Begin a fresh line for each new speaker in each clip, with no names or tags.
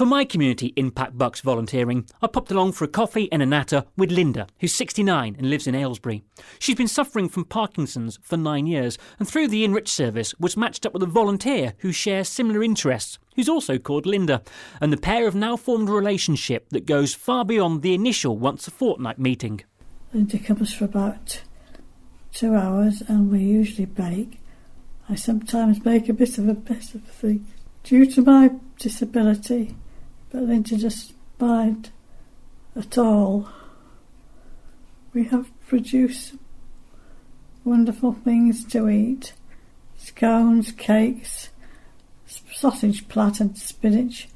For my community impact bucks volunteering, I popped along for a coffee and a natter with Linda, who's 69 and lives in Aylesbury. She's been suffering from Parkinson's for 9 years, and through the Enrych service was matched up with a volunteer who shares similar interests, who's also called Linda, and the pair have now formed a relationship that goes far beyond the initial once-a-fortnight meeting.
Linda comes for about 2 hours and we usually bake. I sometimes make a bit of a mess of things due to my disability, but Linda doesn't mind at all. We have produced wonderful things to eat: scones, cakes, sausage plat and spinach,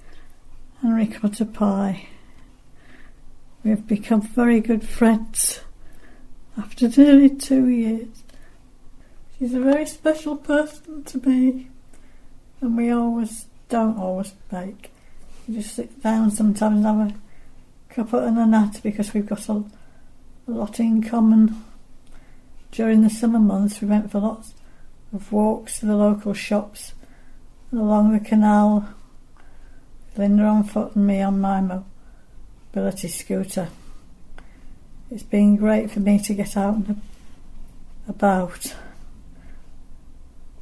and ricotta pie. We have become very good friends after nearly 2 years. She's a very special person to me, and we don't always bake. We just sit down sometimes and have a cuppa and a nat because we've got a lot in common. During the summer months we went for lots of walks to the local shops and along the canal, Linda on foot and me on my mobility scooter. It's been great for me to get out and about.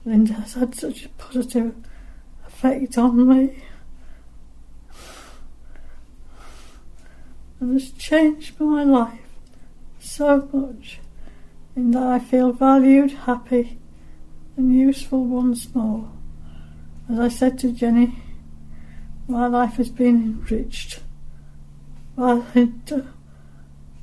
Linda has had such a positive effect on me and has changed my life so much, in that I feel valued, happy and useful once more. As I said to Jenny, my life has been enriched by Linda,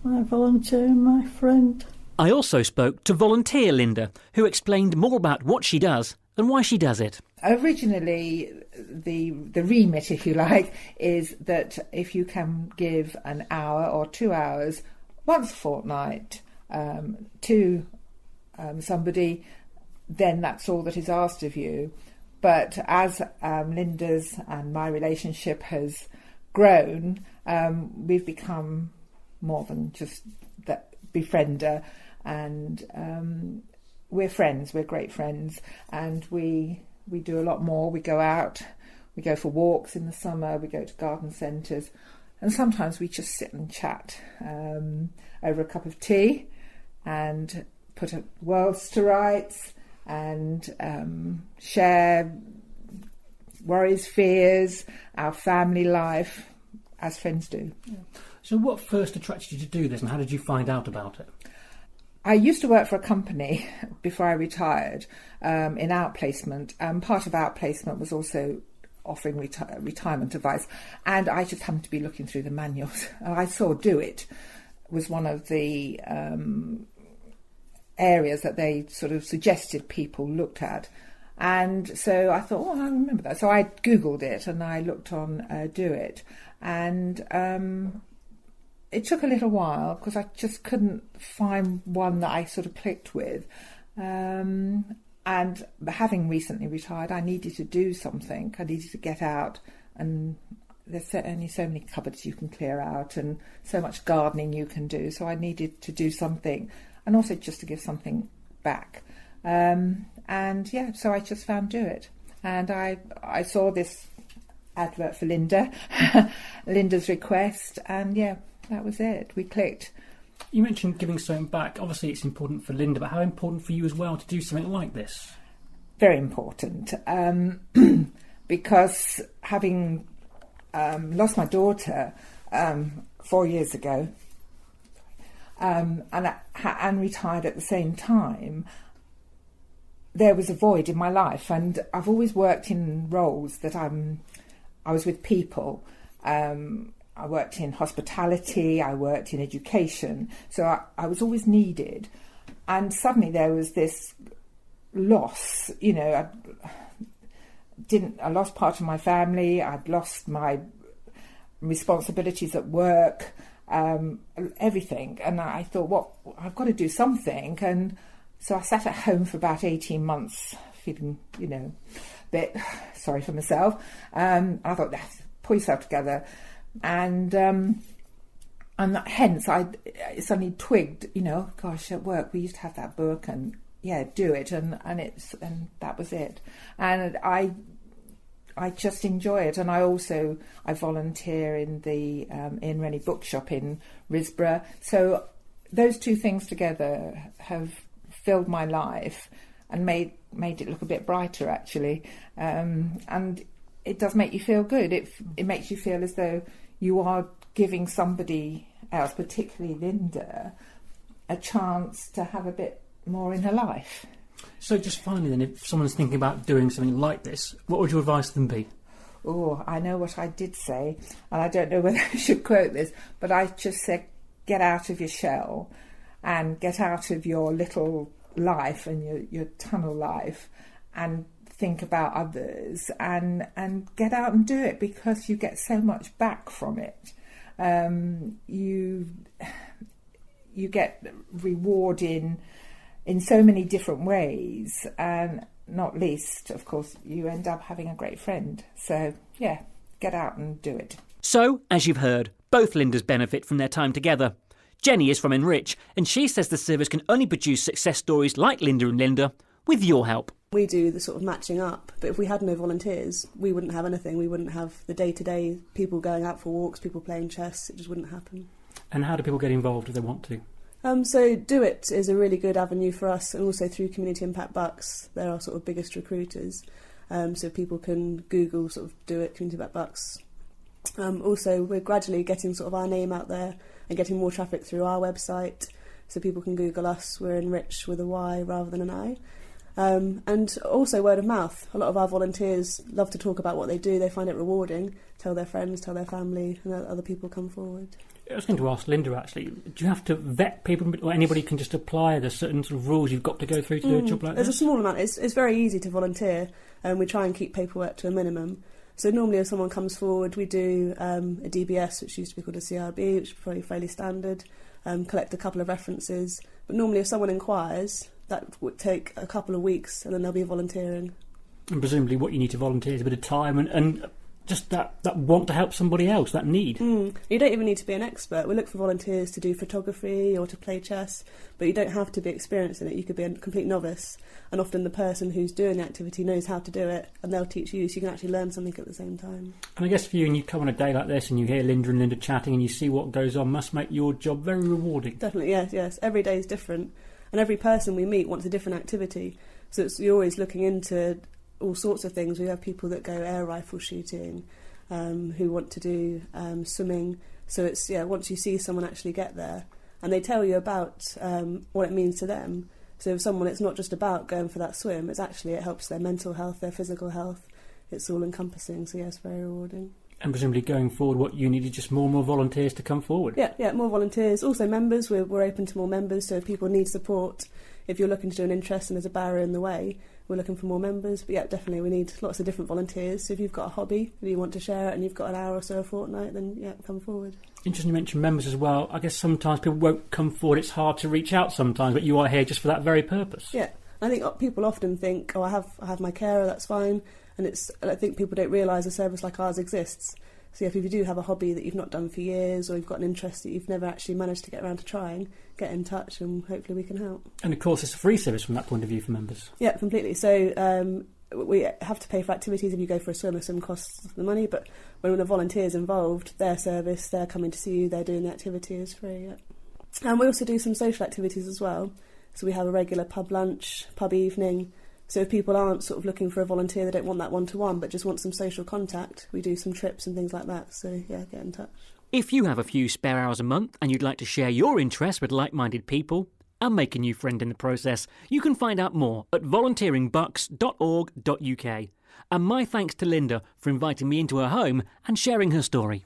my volunteer and my friend.
I also spoke to volunteer Linda, who explained more about what she does and why she does it.
Originally, the remit, if you like, is that if you can give an hour or 2 hours once a fortnight to somebody, then that's all that is asked of you. But as Linda's and my relationship has grown, we've become more than just that befriender, and we're friends, we're great friends, and we do a lot more. We go out, we go for walks in the summer, we go to garden centres, and sometimes we just sit and chat over a cup of tea and put worlds to rights and share worries, fears, our family life, as friends do.
Yeah. So what first attracted you to do this, and how did you find out about it?
I used to work for a company before I retired in outplacement, and part of outplacement was also offering retirement advice, and I just happened to be looking through the manuals and I saw Do It was one of the areas that they sort of suggested people looked at, and so I thought, I remember that, so I googled it and I looked on Do It, and it took a little while because I just couldn't find one that I sort of clicked with. And having recently retired, I needed to do something. I needed to get out, and there's only so many cupboards you can clear out and so much gardening you can do. So I needed to do something, and also just to give something back. So I just found Do It. And I saw this advert for Linda, Linda's request, and that was it. We clicked.
You mentioned giving something back. Obviously, it's important for Linda, but how important for you as well to do something like this?
Very important, because having lost my daughter 4 years ago, and retired at the same time, there was a void in my life, and I've always worked in roles that I was with people. I worked in hospitality, I worked in education, so I was always needed. And suddenly there was this loss, I lost part of my family, I'd lost my responsibilities at work, everything. And I thought, I've got to do something. And so I sat at home for about 18 months, feeling, a bit sorry for myself. I thought, pull yourself together. And hence I suddenly twigged, gosh, at work we used to have that book, and Do It, and that was it. And I I just enjoy it. And I volunteer in the Enrych bookshop in Risborough. So those two things together have filled my life and made it look a bit brighter, actually. And it does make you feel good. It makes you feel as though you are giving somebody else, particularly Linda, a chance to have a bit more in her life.
So just finally then, if someone's thinking about doing something like this, what would your advice to them be?
Oh, I know what I did say, and I don't know whether I should quote this, but I just said, get out of your shell and get out of your little life and your tunnel life and think about others and get out and do it, because you get so much back from it. You get reward in so many different ways, and not least, of course, you end up having a great friend. So, yeah, get out and do it.
So, as you've heard, both Lindas benefit from their time together. Jenny is from Enrych, and she says the service can only produce success stories like Linda and Linda with your help.
We do the sort of matching up, but if we had no volunteers, we wouldn't have anything. We wouldn't have the day-to-day people going out for walks, people playing chess. It just wouldn't happen. And
how do people get involved if they want to?
So Do It is a really good avenue for us, and also through Community Impact Bucks. They're our sort of biggest recruiters. So people can Google sort of Do It, Community Impact Bucks. Also, we're gradually getting sort of our name out there and getting more traffic through our website, so people can Google us. We're Enrych with a Y rather than an I. And also word of mouth. A lot of our volunteers love to talk about what they do. They find it rewarding. Tell their friends, tell their family, and other people come forward.
I was going to ask Linda, actually, do you have to vet people, or anybody can just apply? There's certain sort of rules you've got to go through to do a job like this?
There's a small amount. It's very easy to volunteer, and we try and keep paperwork to a minimum. So normally if someone comes forward, we do a DBS, which used to be called a CIB, which is probably fairly standard, collect a couple of references. But normally if someone inquires, that would take a couple of weeks, and then they'll be volunteering.
And presumably what you need to volunteer is a bit of time and just that want to help somebody else, that need.
You don't even need to be an expert. We look for volunteers to do photography or to play chess, but you don't have to be experienced in it. You could be a complete novice, and often the person who's doing the activity knows how to do it, and they'll teach you, so you can actually learn something at the same time.
And I guess for you, and you come on a day like this and you hear Linda and Linda chatting and you see what goes on, must make your job very rewarding.
Definitely, yes. Every day is different, and every person we meet wants a different activity, so you're always looking into all sorts of things. We have people that go air rifle shooting, who want to do swimming. So it's once you see someone actually get there, and they tell you about what it means to them. So if someone, it's not just about going for that swim. It helps their mental health, their physical health. It's all encompassing. So yes, very rewarding.
And presumably going forward, what you need is just more and more volunteers to come forward.
Yeah, more volunteers. Also members. We're open to more members. So if people need support, if you're looking to do an interest and there's a barrier in the way, we're looking for more members. But yeah, definitely we need lots of different volunteers. So if you've got a hobby and you want to share it and you've got an hour or so a fortnight, then yeah, come forward.
Interesting you mentioned members as well. I guess sometimes people won't come forward. It's hard to reach out sometimes, but you are here just for that very purpose.
Yeah, I think people often think, I have my carer, that's fine. And I think people don't realise a service like ours exists. So if you do have a hobby that you've not done for years, or you've got an interest that you've never actually managed to get around to trying, get in touch and hopefully we can help.
And of course it's a free service from that point of view for members.
Yeah, completely. So we have to pay for activities. If you go for a swim costs the money, but when the volunteers involved, their service, they're coming to see you, they're doing the activity is free. Yeah. And we also do some social activities as well. So we have a regular pub lunch, pub evening. So if people aren't sort of looking for a volunteer, they don't want that one-to-one, but just want some social contact, we do some trips and things like that. So yeah, get in touch.
If you have a few spare hours a month and you'd like to share your interests with like-minded people and make a new friend in the process, you can find out more at volunteeringbucks.org.uk. And my thanks to Linda for inviting me into her home and sharing her story.